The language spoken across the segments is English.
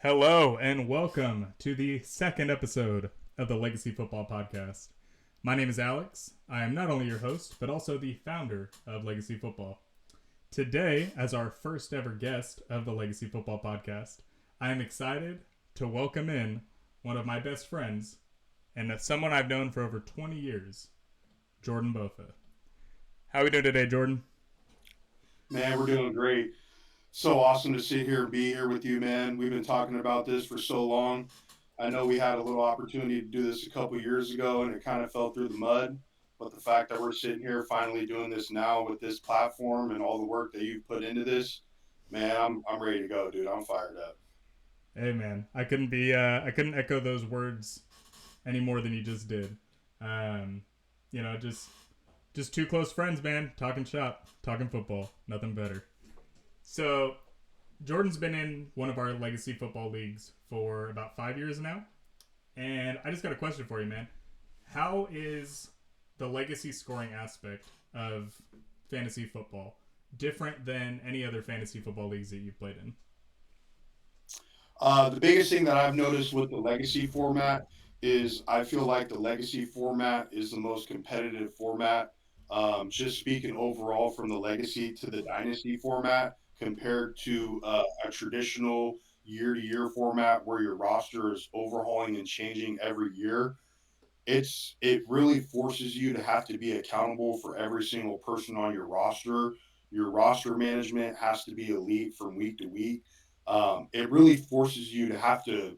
Hello and welcome to the second episode of the Legacy Football Podcast. My name is Alex. I am not only your host, but also the founder of Legacy Football. Today, as our first ever guest of the Legacy Football Podcast, I am excited to welcome in one of my best friends and someone I've known for over 20 years, Jordan Botha. How are we doing today, Jordan? Man, we're doing great. So awesome to sit here and be here with you, man. We've been talking about this for so long. I know we had a little opportunity to do this a couple years ago and it kind of fell through the mud. But the fact that we're sitting here finally doing this now with this platform and all the work that you've put into this, man, I'm ready to go, dude. I'm fired up. Hey man, I couldn't echo those words any more than you just did. Um, just two close friends, man, talking shop, talking football, nothing better. So Jordan's been in one of our legacy football leagues for about 5 years now, and I just got a question for you, man. How is the legacy scoring aspect of fantasy football different than any other fantasy football leagues that you've played in? The biggest thing that I've noticed with the legacy format is I feel like the legacy format is the most competitive format. Just speaking overall from the legacy to the dynasty format compared to a traditional year to year format where your roster is overhauling and changing every year. It really forces you to have to be accountable for every single person on your roster. Your roster management has to be elite from week to week. It really forces you to have to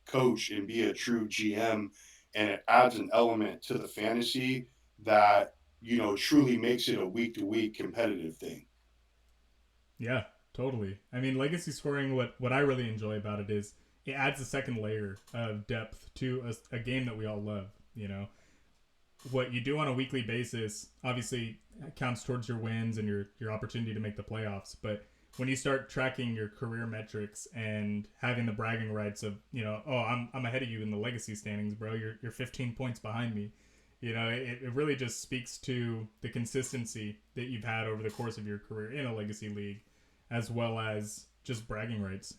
coach and be a true GM, and it adds an element to the fantasy that truly makes it a week to week competitive thing. Yeah, totally. I mean, legacy scoring. What I really enjoy about it is it adds a second layer of depth to a game that we all love. You know, what you do on a weekly basis obviously counts towards your wins and your opportunity to make the playoffs. But when you start tracking your career metrics and having the bragging rights of oh, I'm ahead of you in the legacy standings, bro. You're 15 points behind me. It really just speaks to the consistency that you've had over the course of your career in a legacy league, as well as just bragging rights.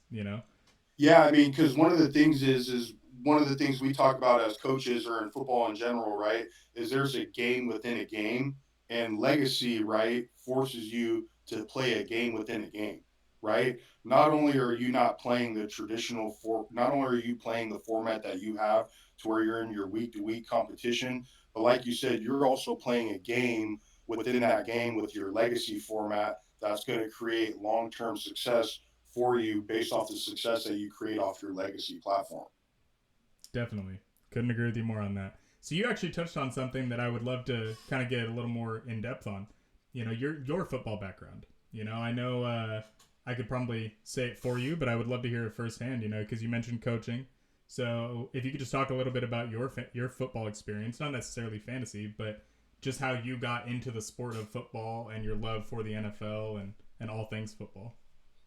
Yeah, I mean, because one of the things is one of the things we talk about as coaches or in football in general, right? Is there's a game within a game, and legacy, right, forces you to play a game within a game, right? Not only are you not playing the traditional for, not only are you playing the format that you have to where you're in your week to week competition, but like you said, you're also playing a game within that game with your legacy format that's going to create long term success for you based off the success that you create off your legacy platform. Definitely. Couldn't agree with you more on that. So you actually touched on something that I would love to kind of get a little more in depth on. Your football background. I know I could probably say it for you, but I would love to hear it firsthand. Because you mentioned coaching. So if you could just talk a little bit about your football experience, not necessarily fantasy, but just how you got into the sport of football and your love for the NFL and all things football.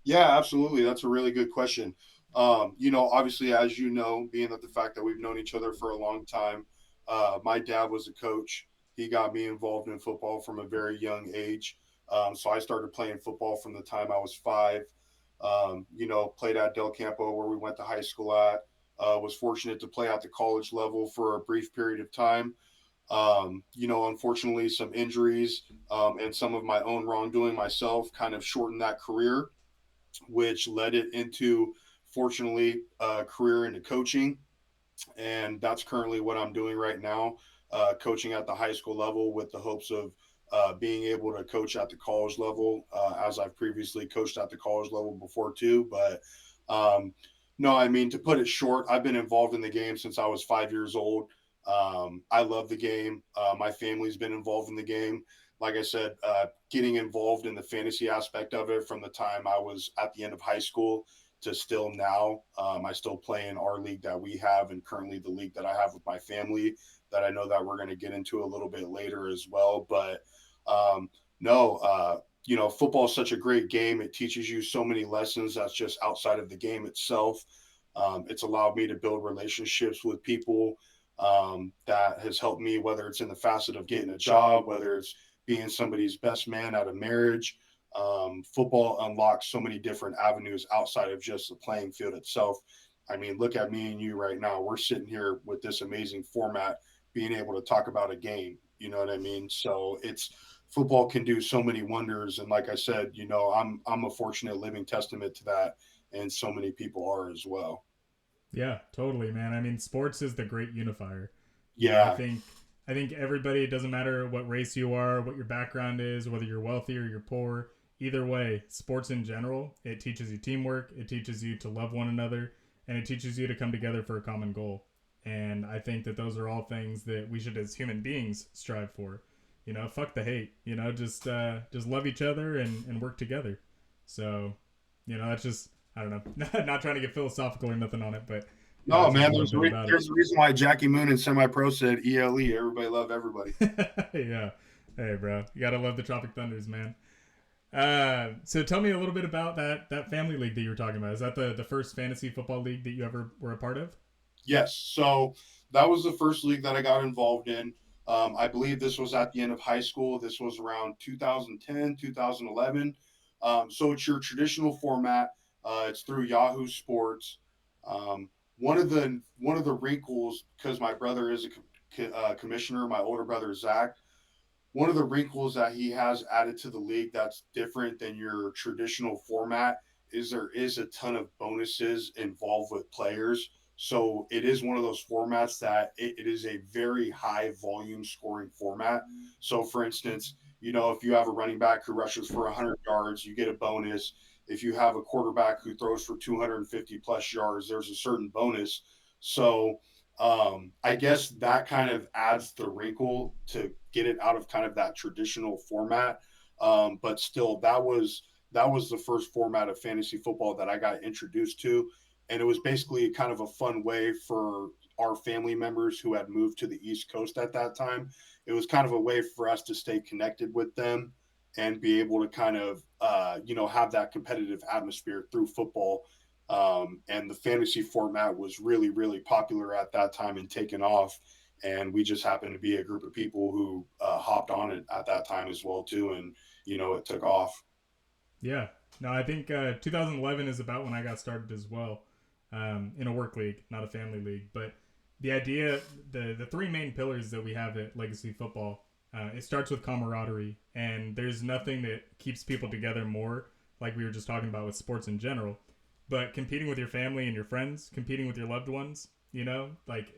Yeah, absolutely. That's a really good question. Obviously, as you know, being that the fact that we've known each other for a long time, my dad was a coach. He got me involved in football from a very young age. So I started playing football from the time I was 5. Played at Del Campo where we went to high school at. Was fortunate to play at the college level for a brief period of time. Unfortunately, some injuries and some of my own wrongdoing myself kind of shortened that career, which led it into, fortunately, a career into coaching. And that's currently what I'm doing right now, coaching at the high school level with the hopes of being able to coach at the college level, as I've previously coached at the college level before too. But no, I mean, to put it short, I've been involved in the game since I was 5 years old. I love the game. My family's been involved in the game. Like I said, getting involved in the fantasy aspect of it from the time I was at the end of high school to still now. I still play in our league that we have, and currently the league that I have with my family that I know that we're going to get into a little bit later as well. But no, football is such a great game. It teaches you so many lessons that's just outside of the game itself. It's allowed me to build relationships with people, that has helped me, whether it's in the facet of getting a job, whether it's being somebody's best man at a marriage. Football unlocks so many different avenues outside of just the playing field itself. I mean, look at me and you right now. We're sitting here with this amazing format, being able to talk about a game. You know what I mean? So it's football can do so many wonders, and like I said, I'm a fortunate living testament to that, and so many people are as well. Yeah, totally, man. I mean, sports is the great unifier. You know, Yeah, I think everybody, it doesn't matter what race you are, what your background is, whether you're wealthy or you're poor, either way, sports in general, it teaches you teamwork, it teaches you to love one another, and it teaches you to come together for a common goal. And I think that those are all things that we should as human beings strive for. You know, fuck the hate. You know, just love each other and work together. So, you know, that's just I don't know. Not trying to get philosophical or nothing on it, but you know, no, that's just a man. little bit about it. There's a reason why Jackie Moon and Semi Pro said ELE. Everybody love everybody. Yeah. Hey, bro, you gotta love the Tropic Thunders, man. So tell me a little bit about that family league that you were talking about. Is that the first fantasy football league that you ever were a part of? Yes. So that was the first league that I got involved in. I believe this was at the end of high school. This was around 2010, 2011. So it's your traditional format. It's through Yahoo Sports. One of the wrinkles, because my brother is a commissioner, my older brother Zach, one of the wrinkles that he has added to the league that's different than your traditional format is there is a ton of bonuses involved with players. So it is one of those formats that it is a very high volume scoring format. So for instance, if you have a running back who rushes for 100 yards, you get a bonus. If you have a quarterback who throws for 250 plus yards, there's a certain bonus. So I guess that kind of adds the wrinkle to get it out of kind of that traditional format. But still, that was the first format of fantasy football that I got introduced to, and it was basically kind of a fun way for our family members who had moved to the East Coast at that time. It was kind of a way for us to stay connected with them and be able to kind of have that competitive atmosphere through football, and the fantasy format was really, really popular at that time and taken off. And we just happened to be a group of people who hopped on it at that time as well too, and it took off. Yeah. No, I think 2011 is about when I got started as well, in a work league, not a family league. But the idea, the three main pillars that we have at Legacy Football, it starts with camaraderie, and there's nothing that keeps people together more, like we were just talking about with sports in general. But competing with your family and your friends, competing with your loved ones, you know, like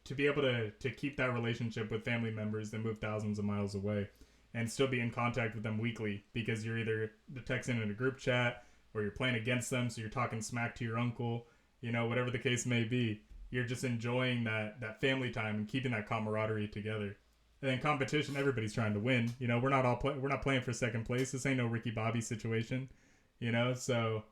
to be able to keep that relationship with family members that move thousands of miles away and still be in contact with them weekly because you're either texting in a group chat or you're playing against them, so you're talking smack to your uncle, you know, whatever the case may be. You're just enjoying that family time and keeping that camaraderie together. And then competition, everybody's trying to win. You know, we're not playing for second place. This ain't no Ricky Bobby situation. You know, so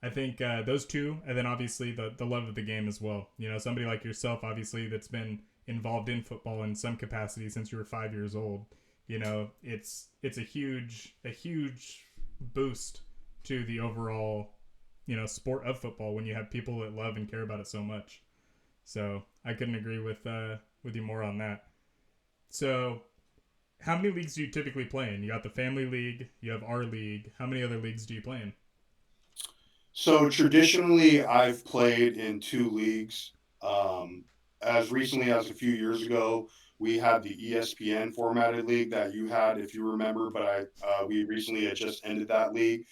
I think those two, and then obviously the love of the game as well. You know, somebody like yourself, obviously, that's been involved in football in some capacity since you were 5 years old. You know, it's a huge boost to the overall, you know, sport of football when you have people that love and care about it so much. So I couldn't agree with you more on that. So how many leagues do you typically play in? You got the family league, you have our league. How many other leagues do you play in? So traditionally, I've played in two leagues. Um, as recently as a few years ago, we had the ESPN formatted league that you had, if you remember. But we recently had just ended that league.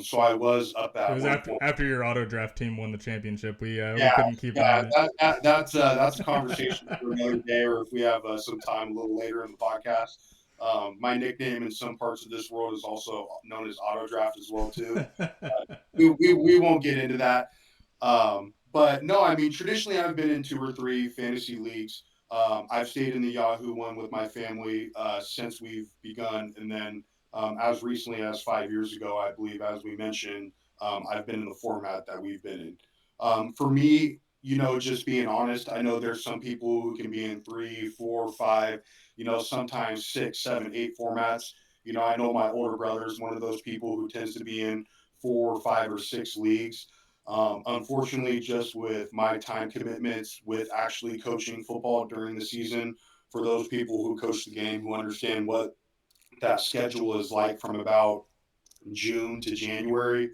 So I was up It at was one after point. after your auto draft team won the championship. We Yeah, couldn't keep them yeah, in it. that's a conversation for another day, or if we have some time a little later in the podcast. My nickname in some parts of this world is also known as auto draft as well too. We won't get into that. But no, I mean, traditionally, I've been in two or three fantasy leagues. I've stayed in the Yahoo one with my family since we've begun. And then as recently as 5 years ago, I believe, as we mentioned, I've been in the format that we've been in. For me, just being honest, I know there's some people who can be in three, four, five, sometimes six, seven, eight formats. I know my older brother is one of those people who tends to be in four, five, or six leagues. Unfortunately, just with my time commitments with actually coaching football during the season, for those people who coach the game who understand what that schedule is like from about June to January.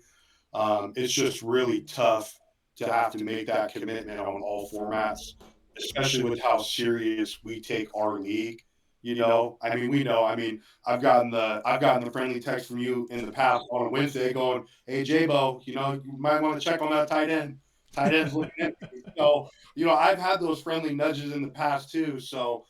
It's just really tough to have to make that commitment on all formats, especially with how serious we take our league. I mean, we know. I mean, I've gotten the friendly text from you in the past on a Wednesday going, "Hey, JBO, you might want to check on that tight end. Tight end's looking empty." So, I've had those friendly nudges in the past too. So,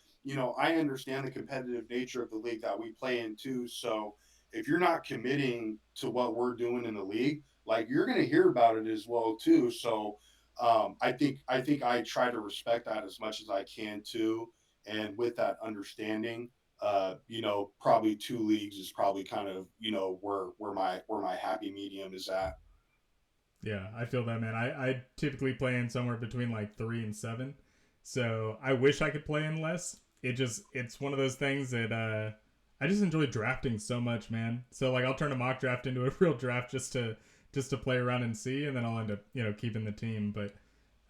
I understand the competitive nature of the league that we play in too. So, if you're not committing to what we're doing in the league, like you're going to hear about it as well too. So I think I try to respect that as much as I can too, and with that understanding, probably two leagues is probably kind of where my happy medium is at. Yeah, I feel that, man. I typically play in somewhere between like 3 and 7. So I wish I could play in less. It's one of those things that I just enjoy drafting so much, man. So like I'll turn a mock draft into a real draft just to play around and see, and then I'll end up keeping the team. But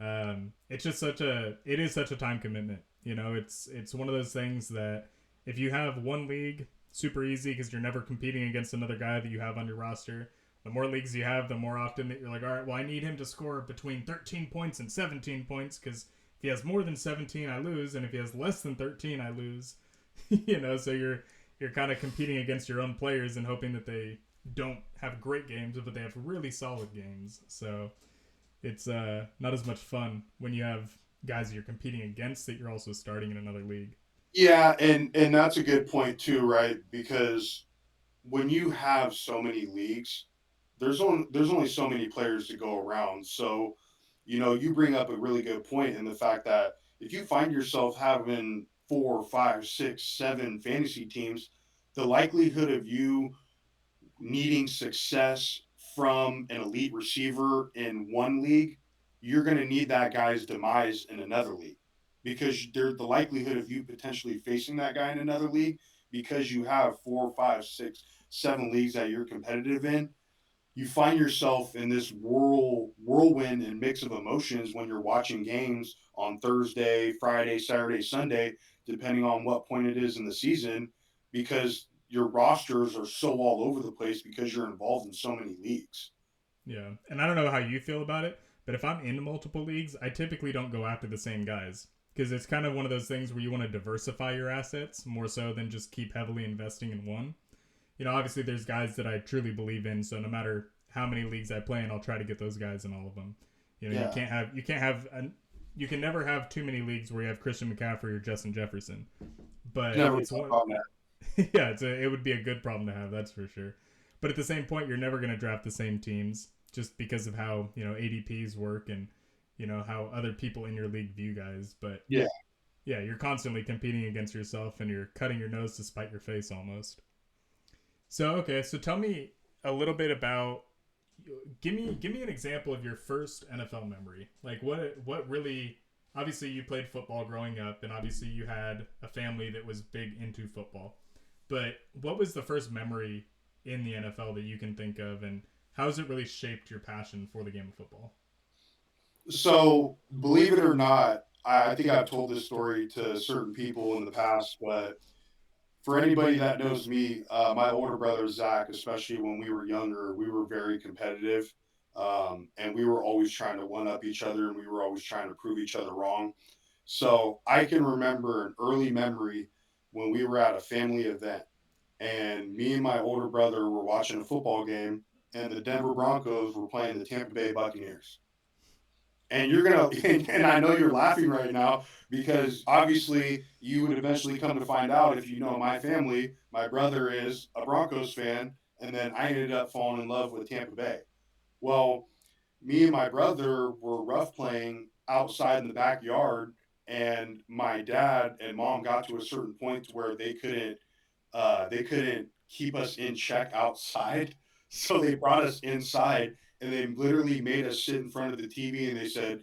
it is such a time commitment. It's one of those things that if you have one league, super easy because you're never competing against another guy that you have on your roster. The more leagues you have, the more often that you're like, all right, well, I need him to score between 13 points and 17 points because if he has more than 17, I lose, and if he has less than 13, I lose. So you're kind of competing against your own players and hoping that they don't have great games, but they have really solid games. So it's not as much fun when you have guys you're competing against that you're also starting in another league. Yeah, and that's a good point too, right? Because when you have so many leagues, there's only so many players to go around. So, you bring up a really good point in the fact that if you find yourself having four, five, six, seven fantasy teams, the likelihood of you needing success from an elite receiver in one league, you're going to need that guy's demise in another league because there's the likelihood of you potentially facing that guy in another league because you have four, five, six, seven leagues that you're competitive in. You find yourself in this whirlwind and mix of emotions when you're watching games on Thursday, Friday, Saturday, Sunday, depending on what point it is in the season, because your rosters are so all over the place because you're involved in so many leagues. Yeah, and I don't know how you feel about it, but if I'm in multiple leagues, I typically don't go after the same guys because it's kind of one of those things where you want to diversify your assets more so than just keep heavily investing in one. Obviously there's guys that I truly believe in, so no matter how many leagues I play in, I'll try to get those guys in all of them. You Yeah, you can never have too many leagues where you have Christian McCaffrey or Justin Jefferson. But never it's thought one about that. yeah, it would be a good problem to have, that's for sure. But at the same point, you're never going to draft the same teams just because of how ADPs work and how other people in your league view guys. But Yeah. yeah, you're constantly competing against yourself and you're cutting your nose to spite your face almost. So okay, so tell me a little bit about give me an example of your first NFL memory. Like what really obviously you played football growing up and obviously you had a family that was big into football. But what was the first memory in the NFL that you can think of and how has it really shaped your passion for the game of football? So, believe it or not, I think I've told this story to certain people in the past, but for anybody that knows me, my older brother Zach, especially when we were younger, we were very competitive, and we were always trying to one up each other, and we were always trying to prove each other wrong. So I can remember an early memory when we were at a family event, and me and my older brother were watching a football game, and the Denver Broncos were playing the Tampa Bay Buccaneers. And you're gonna, and I know you're laughing right now because obviously you would eventually come to find out if you know my family, my brother is a Broncos fan, and then I ended up falling in love with Tampa Bay. Well, me and my brother were rough playing outside in the backyard, and my dad and mom got to a certain point where they couldn't keep us in check outside, so they brought us inside, and they literally made us sit in front of the TV, and they said,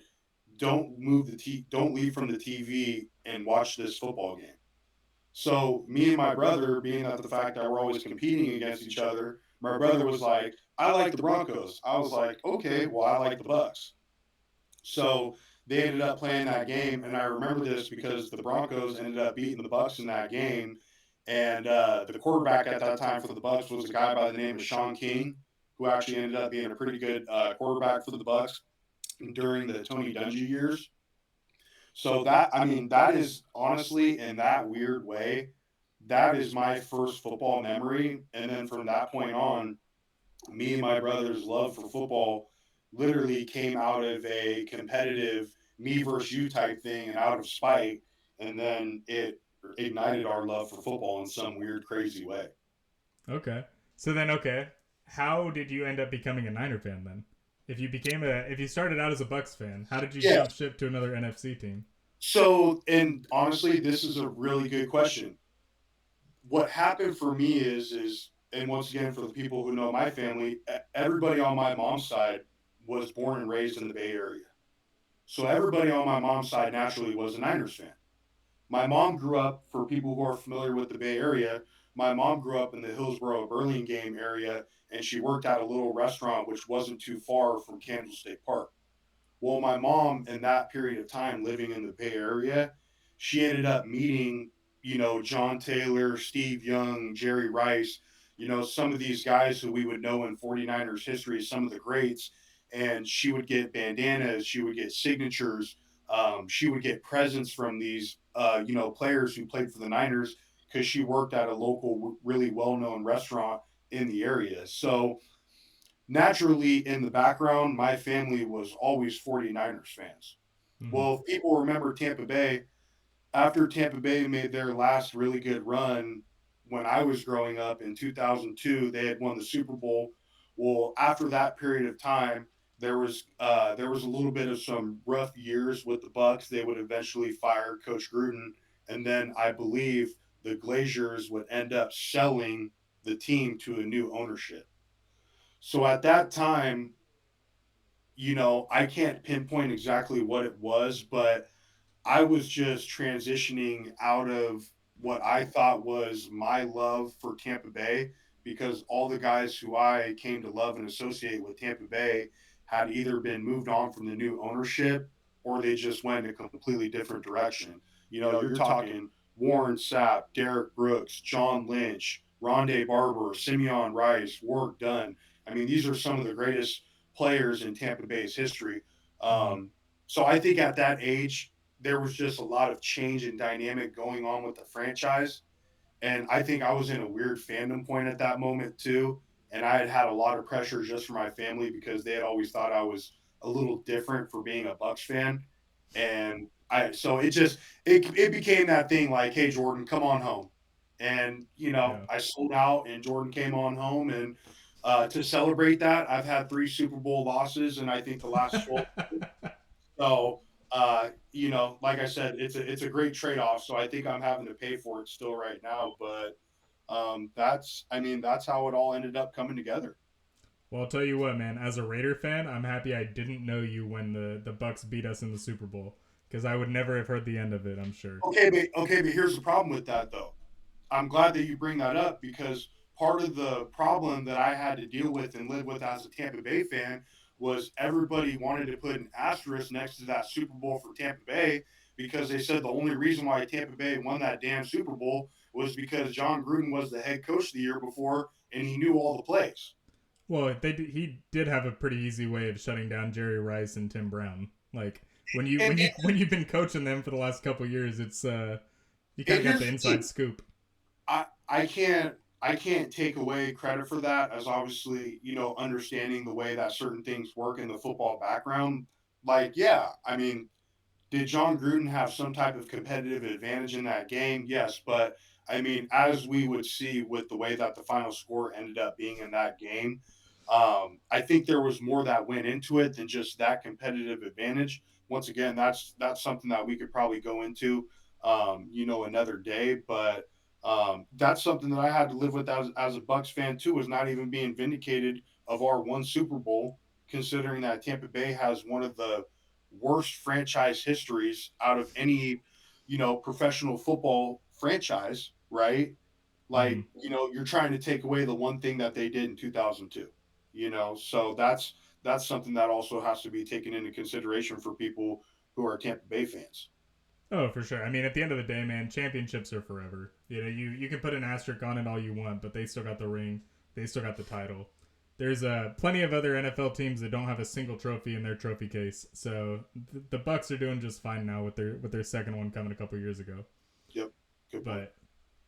don't leave from the TV and watch this football game." So me and my brother, being that the fact that we're always competing against each other, my brother was like, "I like the Broncos." I was like, "Okay, well, I like the Bucks." So they ended up playing that game, and I remember this because the Broncos ended up beating the Bucks in that game, And the quarterback at that time for the Bucks was a guy by the name of Sean King, who actually ended up being a pretty good quarterback for the Bucks during the Tony Dungy years. So that, I mean, that is honestly, in that weird way, that is my first football memory. And then from that point on, me and my brother's love for football literally came out of a competitive me versus you type thing and out of spite. And then it ignited our love for football in some weird, crazy way. Okay. So then, okay, how did you end up becoming a Niner fan then? If you started out as a Bucks fan, how did you Yeah. jump ship to another NFC team? So, and honestly, this is a really good question. What happened for me and once again, for the people who know my family, everybody on my mom's side was born and raised in the Bay Area. So everybody on my mom's side naturally was a Niners fan. My mom grew up, for people who are familiar with the Bay Area, my mom grew up in the Hillsborough Burlingame area, and she worked at a little restaurant which wasn't too far from Candlestick Park. Well, my mom, in that period of time living in the Bay Area, she ended up meeting, John Taylor, Steve Young, Jerry Rice, some of these guys who we would know in 49ers history, some of the greats. And she would get bandanas, she would get signatures, she would get presents from these, players who played for the Niners because she worked at a local, really well known restaurant in the area. So, naturally, in the background, my family was always 49ers fans. Hmm. Well, if people remember Tampa Bay, after Tampa Bay made their last really good run when I was growing up in 2002, they had won the Super Bowl. Well, after that period of time, there was a little bit of some rough years with the Bucks. They would eventually fire Coach Gruden, and then I believe the Glaziers would end up selling the team to a new ownership. So at that time, I can't pinpoint exactly what it was, but I was just transitioning out of what I thought was my love for Tampa Bay, because all the guys who I came to love and associate with Tampa Bay had either been moved on from the new ownership or they just went a completely different direction. You're talking Warren Sapp, Derek Brooks, John Lynch, Rondé Barber, Simeon Rice, Warwick Dunn. I mean, these are some of the greatest players in Tampa Bay's history. Hmm. So I think at that age, there was just a lot of change and dynamic going on with the franchise. And I think I was in a weird fandom point at that moment too. And I had had a lot of pressure just from my family because they had always thought I was a little different for being a Bucks fan. And so it became that thing like, hey, Jordan, come on home. And, Yeah. I sold out and Jordan came on home. And to celebrate that, I've had 3 Super Bowl losses. And I think the last 12. So, like I said, it's a great trade off. So I think I'm having to pay for it still right now. But I mean, that's how it all ended up coming together. Well, I'll tell you what, man. As a Raider fan, I'm happy I didn't know you when the Bucks beat us in the Super Bowl, because I would never have heard the end of it. I'm sure. Okay, but here's the problem with that though. I'm glad that you bring that up because part of the problem that I had to deal with and live with as a Tampa Bay fan was everybody wanted to put an asterisk next to that Super Bowl for Tampa Bay because they said the only reason why Tampa Bay won that damn Super Bowl was because John Gruden was the head coach the year before and he knew all the plays. Well, he did have a pretty easy way of shutting down Jerry Rice and Tim Brown. Like when you And, when you when you've been coaching them for the last couple years, it's you kind and of got here's the the inside thing. scoop. I can't take away credit for that as obviously, understanding the way that certain things work in the football background. Like, yeah, I mean, did John Gruden have some type of competitive advantage in that game? Yes, but I mean, as we would see with the way that the final score ended up being in that game, I think there was more that went into it than just that competitive advantage. Once again, that's something that we could probably go into, another day. But that's something that I had to live with as a Bucks fan too. Was not even being vindicated of our one Super Bowl, considering that Tampa Bay has one of the worst franchise histories out of any, professional football franchise, right? Hmm. Like, you're trying to take away the one thing that they did in 2002, so that's something that also has to be taken into consideration for people who are Tampa Bay fans. Oh, for sure. I mean, at the end of the day, man, championships are forever. You can put an asterisk on it all you want, but they still got the ring. They still got the title. There's plenty of other NFL teams that don't have a single trophy in their trophy case. So the Bucks are doing just fine now with their second one coming a couple years ago. Yep. Good point. But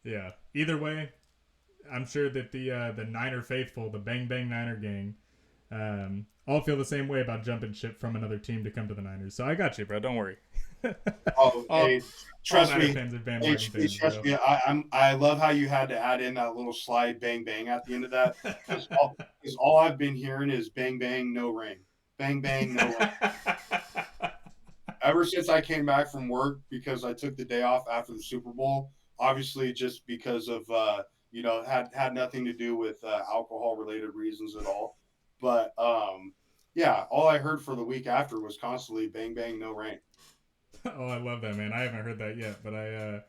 yeah, either way, I'm sure that the Niner faithful, the Bang Bang Niner gang, all feel the same way about jumping ship from another team to come to the Niners. So I got you, bro. Don't worry. Oh, all, hey, all trust Niner me. fans are Hey, bandwagon fans, trust bro. me. I love how you had to add in that little slide bang bang at the end of that. Because all I've been hearing is bang bang no ring, bang bang no ring. Ever since I came back from work because I took the day off after the Super Bowl, obviously just because of had nothing to do with alcohol related reasons at all. But yeah, all I heard for the week after was constantly bang bang no rain. Oh, I love that, man. I haven't heard that yet, but I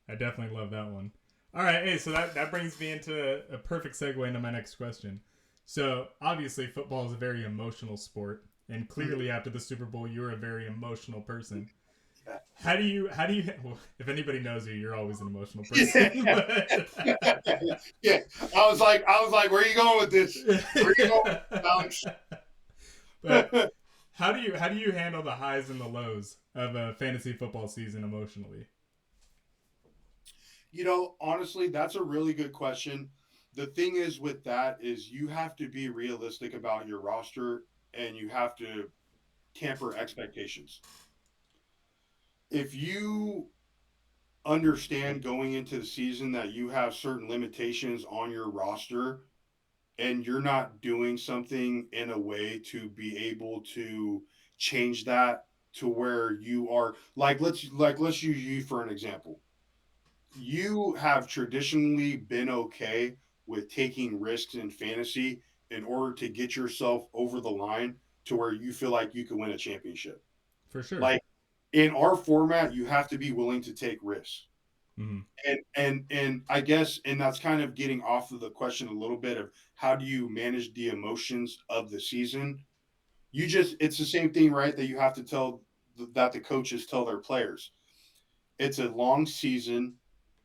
definitely love that one. All right, hey, so that brings me into a perfect segue into my next question. So obviously, football is a very emotional sport, and clearly after the Super Bowl, you're a very emotional person. Yeah. How do you? Well, if anybody knows you, you're always an emotional person. Yeah. I was like, where are you going with this? Where are you going with this, Alex? But how do you handle the highs and the lows of a fantasy football season emotionally? Honestly, that's a really good question. The thing is with that is you have to be realistic about your roster and you have to tamper expectations. If you understand going into the season that you have certain limitations on your roster and you're not doing something in a way to be able to change that to where you are let's use you for an example. You have traditionally been okay with taking risks in fantasy in order to get yourself over the line to where you feel like you can win a championship. For sure. Like in our format, you have to be willing to take risks. Mm-hmm. And I guess and that's kind of getting off of the question a little bit of how do you manage the emotions of the season. It's the same thing, right, that you have to tell that the coaches tell their players. It's a long season.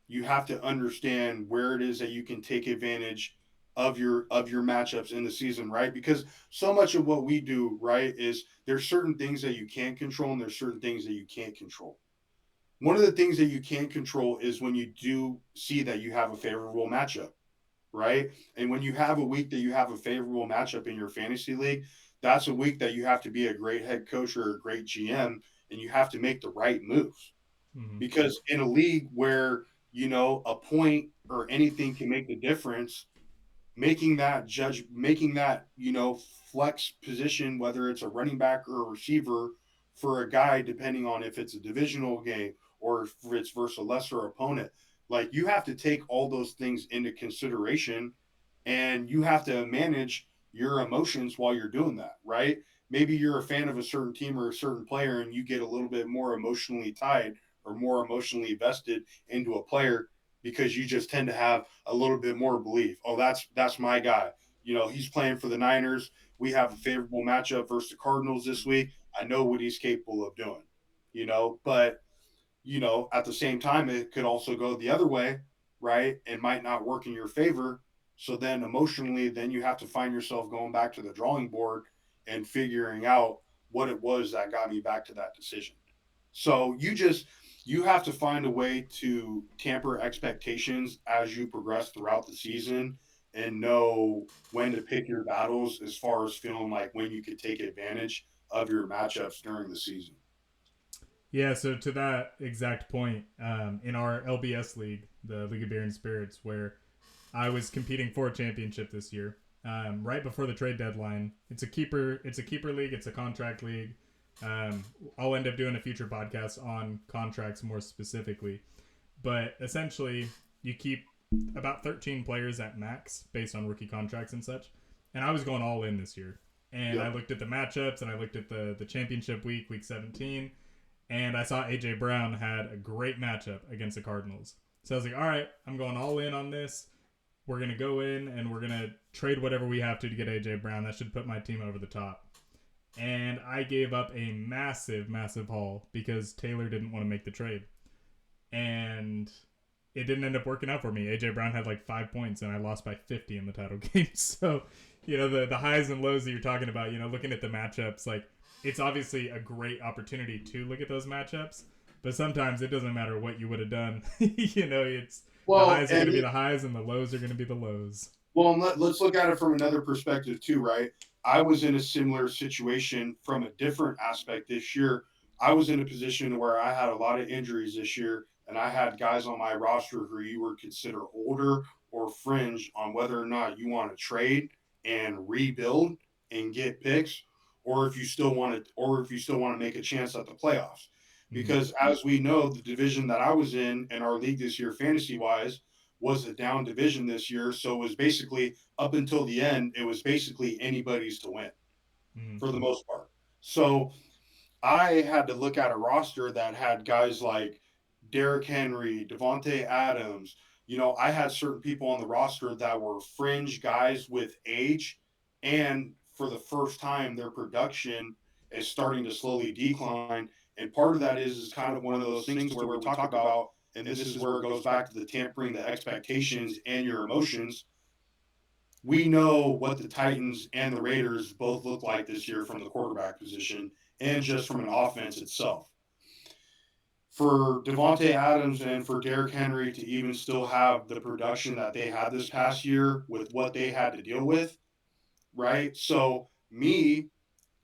You have to understand where it is that you can take advantage of your matchups in the season, right? Because so much of what we do, right, is there's certain things that you can control and there's certain things that you can't control. One of the things that you can control is when you do see that you have a favorable matchup, right? And when you have a week that you have a favorable matchup in your fantasy league, that's a week that you have to be a great head coach or a great GM and you have to make the right moves. Mm-hmm. Because in a league where, a point or anything can make the difference, making that flex position, whether it's a running back or a receiver for a guy, depending on if it's a divisional game or if it's versus a lesser opponent, like you have to take all those things into consideration and you have to manage your emotions while you're doing that, right? Maybe you're a fan of a certain team or a certain player and you get a little bit more emotionally tied or more emotionally vested into a player because you just tend to have a little bit more belief. Oh, that's my guy. He's playing for the Niners. We have a favorable matchup versus the Cardinals this week. I know what he's capable of doing. But at the same time, it could also go the other way, right? And might not work in your favor. So then emotionally, then you have to find yourself going back to the drawing board and figuring out what it was that got me back to that decision. So you have to find a way to tamper expectations as you progress throughout the season and know when to pick your battles as far as feeling like when you could take advantage of your matchups during the season. Yeah, so to that exact point, in our LBS league, the League of Beer and Spirits, where I was competing for a championship this year, right before the trade deadline. It's a keeper. It's a keeper league. It's a contract league. I'll end up doing a future podcast on contracts more specifically, but essentially, you keep about 13 players at max based on rookie contracts and such. And I was going all in this year, and I Yep. looked at the matchups and I looked at the championship week 17, and I saw AJ Brown had a great matchup against the Cardinals. So I was like, all right, I'm going all in on this. We're gonna go in and we're gonna trade whatever we have to get AJ Brown. That should put my team over the top. and I gave up a massive, massive haul because Taylor didn't want to make the trade. And it didn't end up working out for me. AJ Brown had like 5 points, and I lost by 50 in the title game. So, the highs and lows that you're talking about, looking at the matchups, like it's obviously a great opportunity to look at those matchups, but sometimes it doesn't matter what you would have done. It's the Well, highs are going and to be the highs, and the lows are going to be the lows. let's look at it from another perspective too, right? I was in a similar situation from a different aspect this year. I was in a position where I had a lot of injuries this year, and I had guys on my roster who you would consider older or fringe on whether or not you want to trade and rebuild and get picks, or if you still want to make a chance at the playoffs. Mm, Because as we know, the division that I was in our league this year, fantasy wise, was a down division this year. So it was basically up until the end, it was basically anybody's to win mm, for the most part. So I had to look at a roster that had guys like Derrick Henry, Devontae Adams. I had certain people on the roster that were fringe guys with age, and for the first time, their production is starting to slowly decline. And part of that is kind of one of those things to where we talk about, and this is where it goes back to the tampering the expectations and your emotions. We know what the Titans and the Raiders both look like this year from the quarterback position and just from an offense itself. For Devontae Adams and for Derrick Henry to even still have the production that they had this past year with what they had to deal with, right? So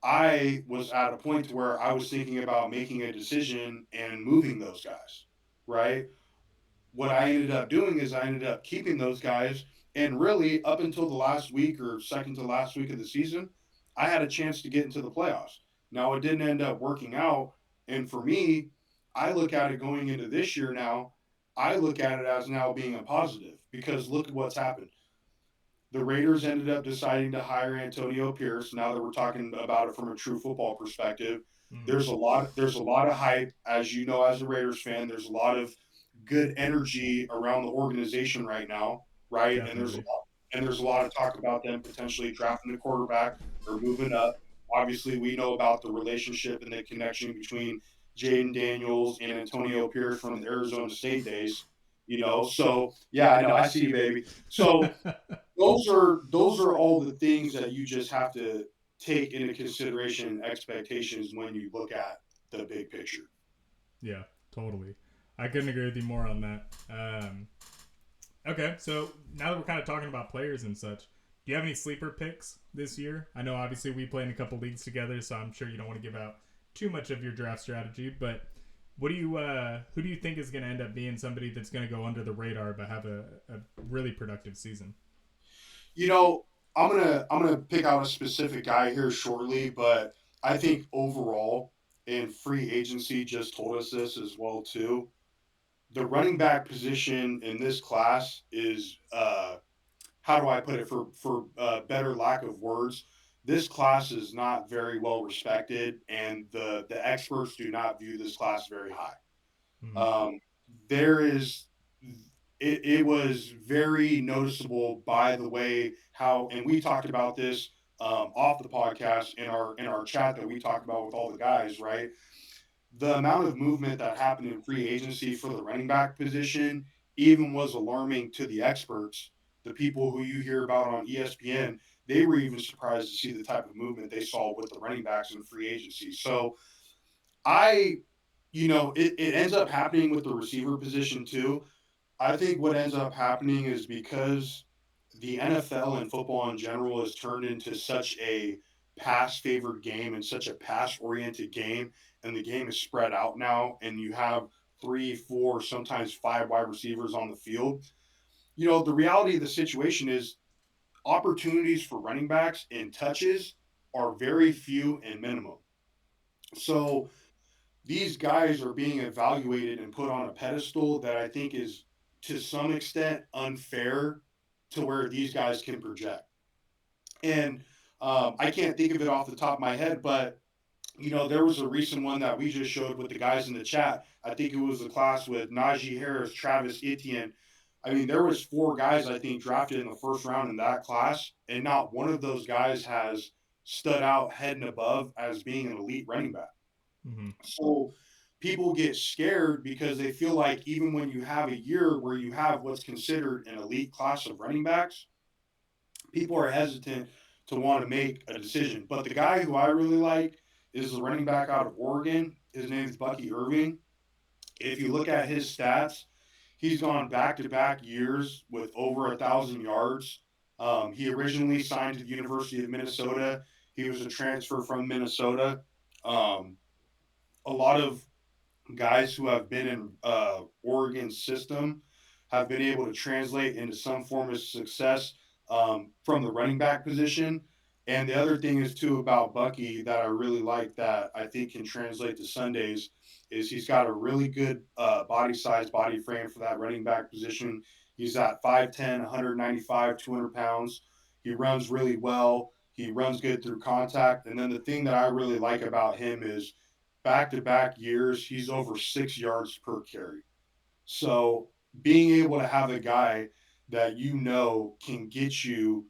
I was at a point to where I was thinking about making a decision and moving those guys, right? What I ended up doing is I ended up keeping those guys. And really, up until the last week or second to last week of the season, I had a chance to get into the playoffs. Now, it didn't end up working out. And for me, I look at it going into this year now, I look at it as now being a positive because look at what's happened. The Raiders ended up deciding to hire Antonio Pierce. Now that we're talking about it from a true football perspective, mm. there's a lot of hype, as you know, as a Raiders fan. There's a lot of good energy around the organization right now, right? Definitely. And there's a lot of talk about them potentially drafting a quarterback or moving up. Obviously, we know about the relationship and the connection between Jaden Daniels and Antonio Pierce from the Arizona State days. So yeah, I know, I see you, baby. So those are all the things that you just have to take into consideration and expectations when you look at the big picture. Yeah, totally. I couldn't agree with you more on that. Okay, so now that we're kind of talking about players and such, do you have any sleeper picks this year? I know obviously we play in a couple leagues together, so I'm sure you don't want to give out too much of your draft strategy. But who do you think is going to end up being somebody that's going to go under the radar but have a really productive season? You know, I'm gonna pick out a specific guy here shortly, but I think overall, and free agency just told us this as well too. The running back position in this class is how do I put it for better lack of words. This class is not very well respected, and the experts do not view this class very high. Hmm. Um, there is it was very noticeable by the way how, and we talked about this off the podcast in our chat that we talked about with all the guys, right? The amount of movement that happened in free agency for the running back position even was alarming to the experts, the people who you hear about on ESPN. They were even surprised to see the type of movement they saw with the running backs in free agency. So I, it ends up happening with the receiver position too. I think what ends up happening is because the NFL and football in general has turned into such a pass favored game and such a pass oriented game, and the game is spread out now, and you have three, four, sometimes five wide receivers on the field. The reality of the situation is opportunities for running backs and touches are very few and minimum. So these guys are being evaluated and put on a pedestal that I think is to some extent unfair to where these guys can project. And I can't think of it off the top of my head, but there was a recent one that we just showed with the guys in the chat. I think it was the class with Najee Harris, Travis Etienne. I mean, there was four guys I think drafted in the first round in that class, and not one of those guys has stood out head and above as being an elite running back. Mm-hmm. So people get scared because they feel like even when you have a year where you have what's considered an elite class of running backs, people are hesitant to want to make a decision. But the guy who I really like is the running back out of Oregon. His name is Bucky Irving. If you look at his stats, he's gone back to back years with over 1,000 yards. He originally signed to the University of Minnesota. He was a transfer from Minnesota. Um, a lot of guys who have been in Oregon's system have been able to translate into some form of success from the running back position. And the other thing is too about Bucky that I really like that I think can translate to Sundays is he's got a really good body size, body frame for that running back position. He's at 5'10", 195, 200 pounds. He runs really well. He runs good through contact. And then the thing that I really like about him is back to back years, he's over 6 yards per carry. So being able to have a guy that you know can get you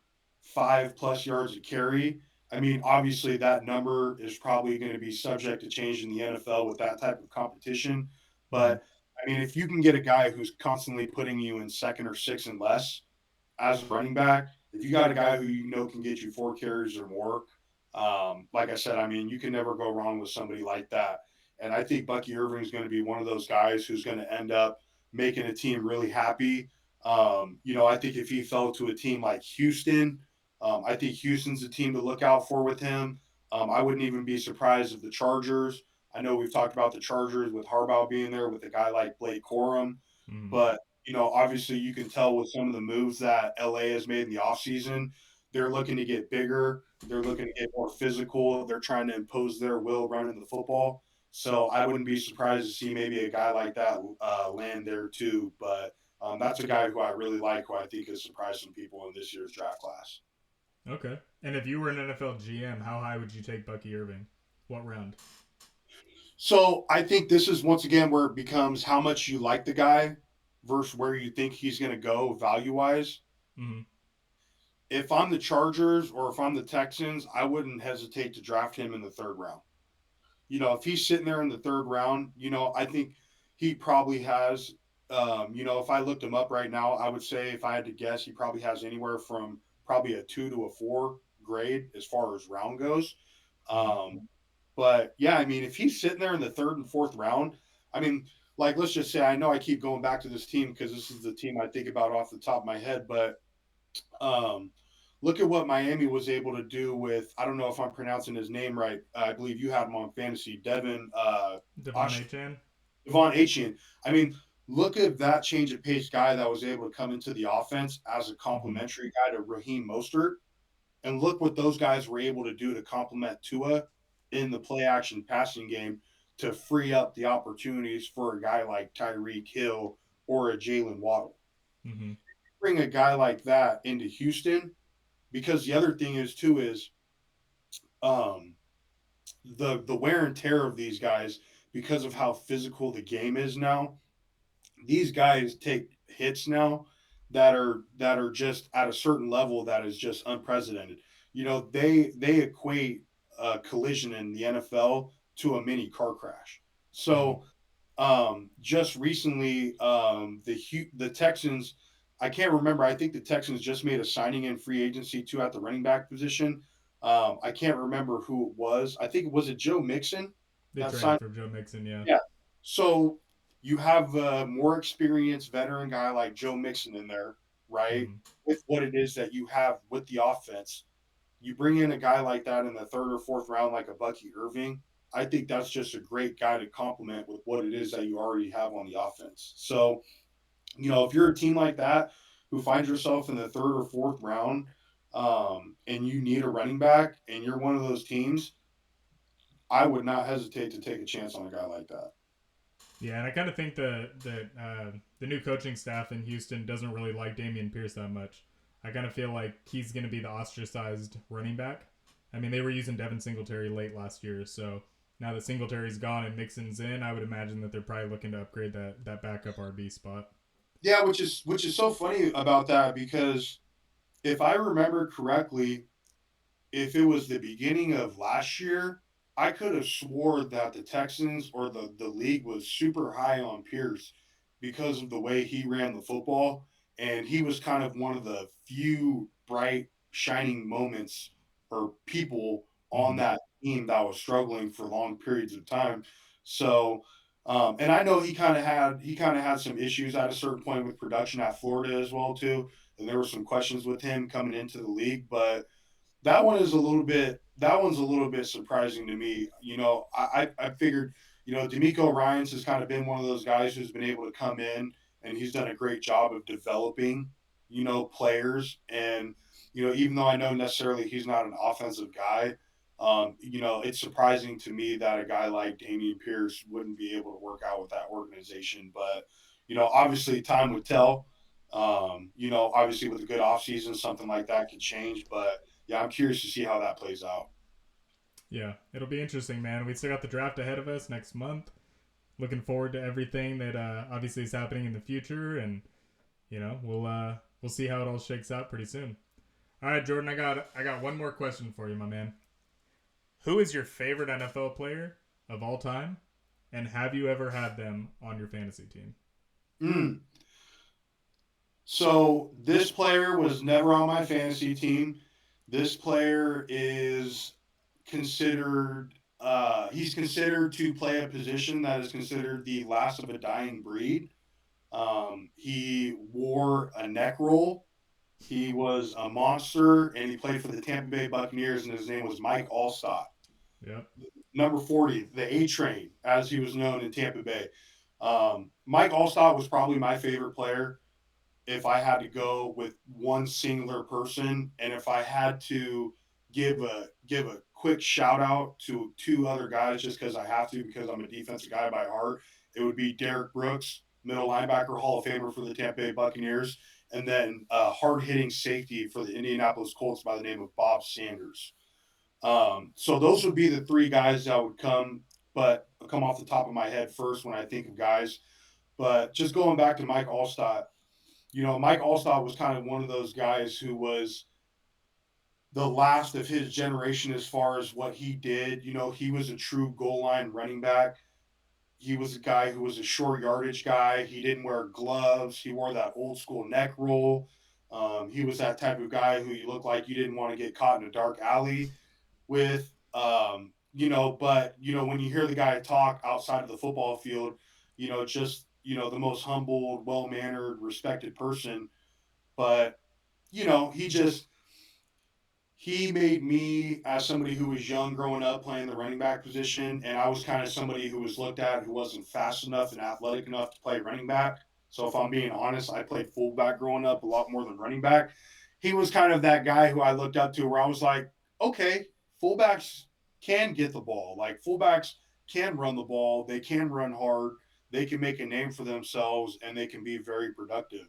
5+ yards a carry, I mean, obviously that number is probably going to be subject to change in the NFL with that type of competition. Mm-hmm. But I mean, if you can get a guy who's constantly putting you in second or six and less, as a running back, if you got a guy who you know can get you 4 carries or more, like I said, I mean, you can never go wrong with somebody like that. And I think Bucky Irving is going to be one of those guys who's going to end up making a team really happy. I think if he fell to a team like Houston, I think Houston's a team to look out for with him. I wouldn't even be surprised if the Chargers. I know we've talked about the Chargers with Harbaugh being there with a guy like Blake Corum, Mm-hmm. but obviously you can tell with some of the moves that LA has made in the offseason, they're looking to get bigger. They're looking to get more physical. They're trying to impose their will running the football. So I wouldn't be surprised to see maybe a guy like that land there too. But that's a guy who I really like, who I think has surprised some people in this year's draft class. Okay. And if you were an NFL GM, how high would you take Bucky Irving? What round? So I think this is once again where it becomes how much you like the guy versus where you think he's going to go value wise. Mm-hmm. If I'm the Chargers or if I'm the Texans, I wouldn't hesitate to draft him in the third round. If he's sitting there in the third round, I think he probably has, if I looked him up right now, I would say if I had to guess, he probably has anywhere from probably a 2 to a 4 grade as far as round goes. Mm-hmm. But yeah, I mean, if he's sitting there in the third and fourth round, I mean, like, let's just say, I know I keep going back to this team because this is the team I think about off the top of my head, but um, look at what Miami was able to do with. I don't know if I'm pronouncing his name right. I believe you had him on fantasy, Devin Devon Osh, Achan? Devon Achane. I mean, look at that change of pace guy that was able to come into the offense as a Mm-hmm. complementary guy to Raheem Mostert, and look what those guys were able to do to complement Tua in the play action passing game to free up the opportunities for a guy like Tyreek Hill or a Jalen Waddle. Mm-hmm. Bring a guy like that into Houston, because the other thing is too is um, the wear and tear of these guys because of how physical the game is now. These guys take hits now that are just at a certain level that is just unprecedented. They equate a collision in the NFL to a mini car crash. Mm-hmm. So just recently, the Texans. I can't remember. I think the Texans just made a signing in free agency too at the running back position. I can't remember who it was. I think it was Joe Mixon They that traded signed. for Joe Mixon, yeah. Yeah. So you have a more experienced veteran guy like Joe Mixon in there, right? Mm-hmm. With what it is that you have with the offense, you bring in a guy like that in the third or fourth round, like a Bucky Irving. I think that's just a great guy to complement with what it is that you already have on the offense. So, if you're a team like that who finds yourself in the third or fourth round, and you need a running back, and you're one of those teams, I would not hesitate to take a chance on a guy like that. Yeah, and I kind of think the new coaching staff in Houston doesn't really like Damian Pierce that much. I kind of feel like he's going to be the ostracized running back. I mean, they were using Devin Singletary late last year, so now that Singletary's gone and Mixon's in, I would imagine that they're probably looking to upgrade that backup RB spot. Yeah, which is so funny about that because if I remember correctly, if it was the beginning of last year, I could have swore that the Texans or the league was super high on Pierce because of the way he ran the football. And he was kind of one of the few bright, shining moments or people on Mm-hmm. that team that was struggling for long periods of time. So, and I know he kind of had some issues at a certain point with production at Florida as well too, and there were some questions with him coming into the league, but that one's a little bit surprising to me. I figured, D'Amico Ryans has kind of been one of those guys who's been able to come in and he's done a great job of developing, players. And, even though I know necessarily he's not an offensive guy, it's surprising to me that a guy like Damian Pierce wouldn't be able to work out with that organization. But, obviously time would tell. Obviously with a good offseason, something like that could change. But yeah, I'm curious to see how that plays out. Yeah, it'll be interesting, man. We still got the draft ahead of us next month. Looking forward to everything that obviously is happening in the future, and we'll see how it all shakes out pretty soon. All right, Jordan, I got one more question for you, my man. Who is your favorite NFL player of all time, and have you ever had them on your fantasy team? Mm. So this player was never on my fantasy team. This player is considered he's considered to play a position that is considered the last of a dying breed. He wore a neck roll. He was a monster, and he played for the Tampa Bay Buccaneers, and his name was Mike Allstott. Yep. Number 40, the A Train, as he was known in Tampa Bay. Mike Allstott was probably my favorite player if I had to go with one singular person, and if I had to give a quick shout out to two other guys, just because I have to, because I'm a defensive guy by heart, it would be Derek Brooks, middle linebacker, Hall of Famer for the Tampa Bay Buccaneers, and then hard hitting safety for the Indianapolis Colts by the name of Bob Sanders. So those would be the three guys that would come off the top of my head first when I think of guys. But just going back to Mike Allstott, Mike Allstott was kind of one of those guys who was the last of his generation as far as what he did. He was a true goal line running back. He was a guy who was a short yardage guy. He didn't wear gloves. He wore that old school neck roll. He was that type of guy who you look like you didn't want to get caught in a dark alley with. But when you hear the guy talk outside of the football field, just the most humble, well mannered, respected person. But he made me, as somebody who was young growing up playing the running back position, and I was kind of somebody who was looked at who wasn't fast enough and athletic enough to play running back. So if I'm being honest, I played fullback growing up a lot more than running back. He was kind of that guy who I looked up to where I was like, okay, fullbacks can get the ball. Like fullbacks can run the ball, they can run hard, they can make a name for themselves, and they can be very productive.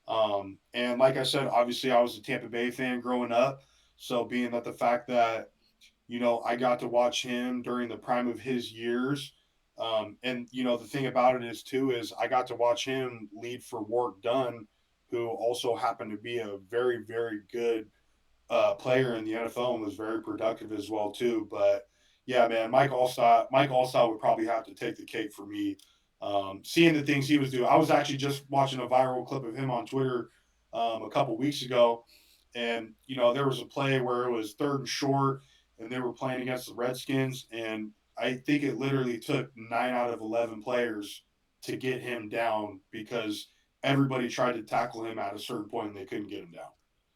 And like I said, obviously I was a Tampa Bay fan growing up. So being that the fact that, I got to watch him during the prime of his years. And the thing about it is too, is I got to watch him lead for Warwick Dunn, who also happened to be a very, very good player in the NFL and was very productive as well too. But yeah, man, Mike Allstott would probably have to take the cake for me. Seeing the things he was doing, I was actually just watching a viral clip of him on Twitter a couple weeks ago, and there was a play where it was third and short, and they were playing against the Redskins, and I think it literally took 9 out of 11 players to get him down because everybody tried to tackle him at a certain point and they couldn't get him down.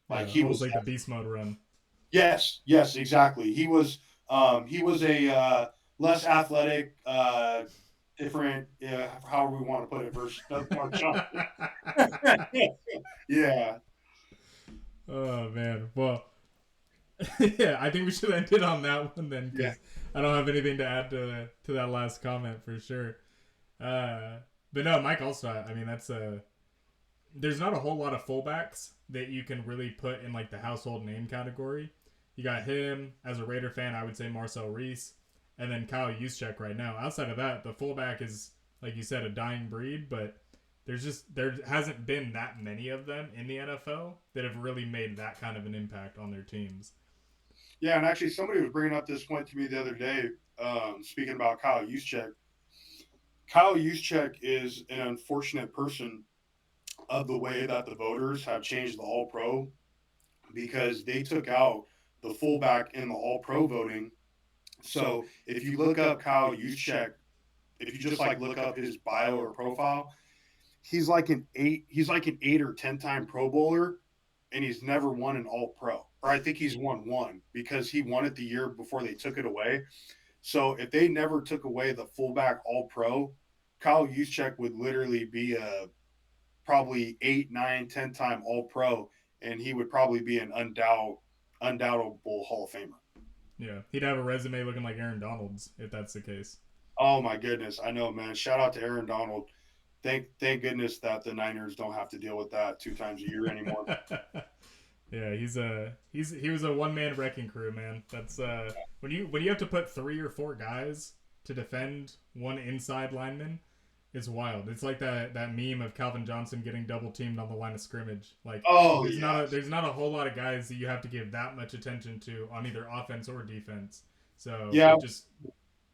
Like Yeah, he almost was like the beast mode run. Yes, yes, exactly. He was a less athletic, different, however we want to put it, versus Mark Johnson. Yeah, Oh man. Well, yeah, I think we should end it on that one then, yeah. because I don't have anything to add to that last comment for sure. Uh, but no, Mike Allstott. I mean, that's a. There's not a whole lot of fullbacks that you can really put in like the household name category. You got him as a Raider fan. I would say Marcel Reese, and then Kyle Juszczyk right now. Outside of that, the fullback is like you said a dying breed, but there hasn't been that many of them in the NFL that have really made that kind of an impact on their teams. Yeah, and actually, somebody was bringing up this point to me the other day, speaking about Kyle Juszczyk. Kyle Juszczyk is an unfortunate person of the way that the voters have changed the All Pro because they took out the fullback in the All Pro voting. So if you look up Kyle Juszczyk, if you just like look up his bio or profile, he's like an 8 or 10 time Pro Bowler, and he's never won an All Pro. Or I think he's won one because he won it the year before they took it away. So if they never took away the fullback All Pro, Kyle Juszczyk would literally be a probably 8, 9, 10 time All Pro, and he would probably be an undoubtable Hall of Famer. Yeah, he'd have a resume looking like Aaron Donald's if that's the case. Oh my goodness, I know, man. Shout out to Aaron Donald. Thank goodness that the Niners don't have to deal with that 2 times a year anymore. Yeah, he was a one man wrecking crew, man. That's when you have to put 3 or 4 guys to defend one inside lineman, it's wild. It's like that meme of Calvin Johnson getting double teamed on the line of scrimmage. Like Oh yeah, there's not a whole lot of guys that you have to give that much attention to on either offense or defense. So yeah. just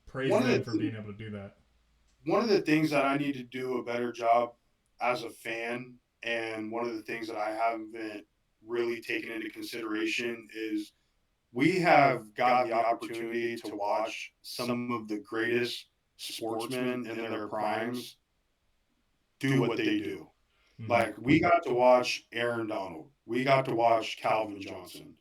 praise One of them the for being able to do that. one of the things that I need to do a better job as a fan, and one of the things that I haven't really taken into consideration is we have gotten the opportunity to watch some of the greatest sportsmen in their primes do what they do. Mm-hmm. Like we got to watch Aaron Donald, we got to watch Calvin Johnson,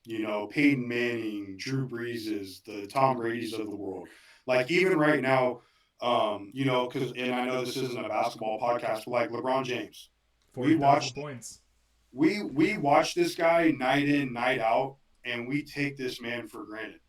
Peyton Manning, Drew Breeses, the Tom Brady's of the world. Like even right now, because and I know this isn't a basketball podcast, but like LeBron James, we 40,000 watched points. we watch this guy night in, night out, and we take this man for granted.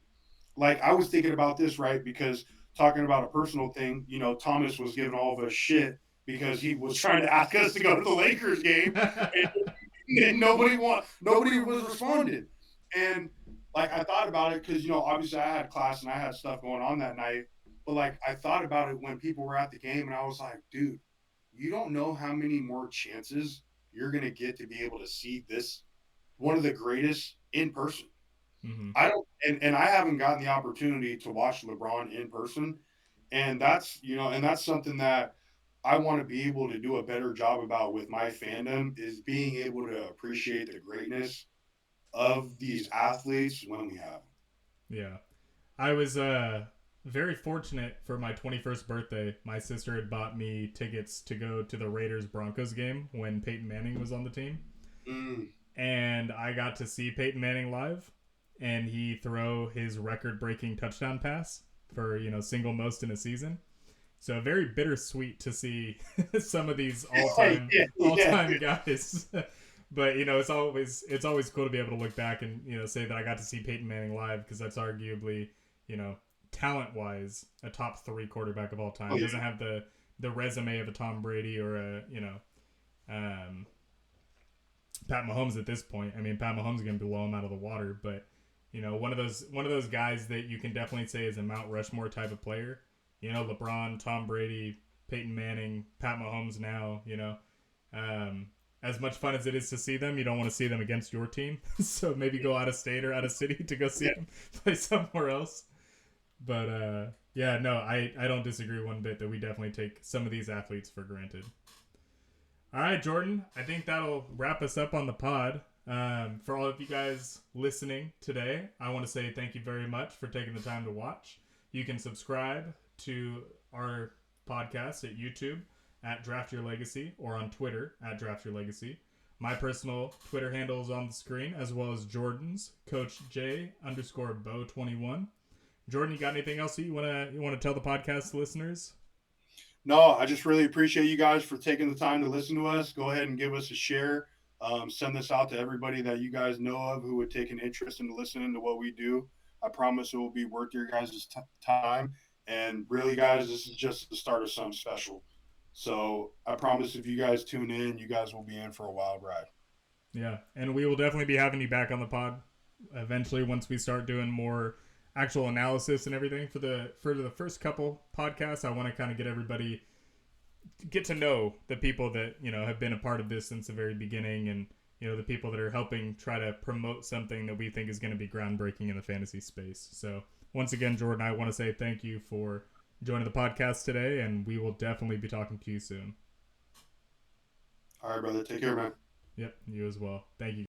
Like I was thinking about this, right? Because talking about a personal thing, Thomas was giving all of us shit because he was trying to ask us to go to the Lakers game, and nobody was responding. And like I thought about it because obviously I had class and I had stuff going on that night, but like I thought about it when people were at the game, and I was like, dude, you don't know how many more chances you're gonna get to be able to see this one of the greatest in person. Mm-hmm. I don't, and I haven't gotten the opportunity to watch LeBron in person, and that's something that I want to be able to do a better job about with my fandom is being able to appreciate the greatness of these athletes when we have them. Yeah. I was very fortunate for my 21st birthday. My sister had bought me tickets to go to the Raiders Broncos game when Peyton Manning was on the team. Mm. And I got to see Peyton Manning live and he throw his record-breaking touchdown pass for, single most in a season. So very bittersweet to see some of these all-time guys. But it's always cool to be able to look back and say that I got to see Peyton Manning live because that's arguably talent wise a top 3 quarterback of all time. He doesn't have the resume of a Tom Brady or a Pat Mahomes at this point. I mean, Pat Mahomes is going to blow him out of the water, but one of those guys that you can definitely say is a Mount Rushmore type of player. LeBron, Tom Brady, Peyton Manning, Pat Mahomes now. As much fun as it is to see them, you don't want to see them against your team. So maybe go out of state or out of city to go see them play somewhere else. But yeah, no, I don't disagree one bit that we definitely take some of these athletes for granted. All right, Jordan, I think that'll wrap us up on the pod. For all of you guys listening today, I want to say thank you very much for taking the time to watch. You can subscribe to our podcast at YouTube at Draft Your Legacy or on Twitter at Draft Your Legacy. My personal Twitter handle is on the screen, as well as Jordan's, Coach J_Bo21. Jordan, you got anything else that you wanna tell the podcast listeners? No, I just really appreciate you guys for taking the time to listen to us. Go ahead and give us a share. Send this out to everybody that you guys know of who would take an interest in listening to what we do. I promise it will be worth your guys' time. And really, guys, this is just the start of something special. So I promise if you guys tune in, you guys will be in for a wild ride. Yeah, and we will definitely be having you back on the pod eventually once we start doing more actual analysis and everything. For the first couple podcasts, I want to kind of get to know the people that have been a part of this since the very beginning, and the people that are helping try to promote something that we think is going to be groundbreaking in the fantasy space. So once again, Jordan, I want to say thank you for joining the podcast today, and we will definitely be talking to you soon. All right, brother. Take care, man. Yep, you as well. Thank you.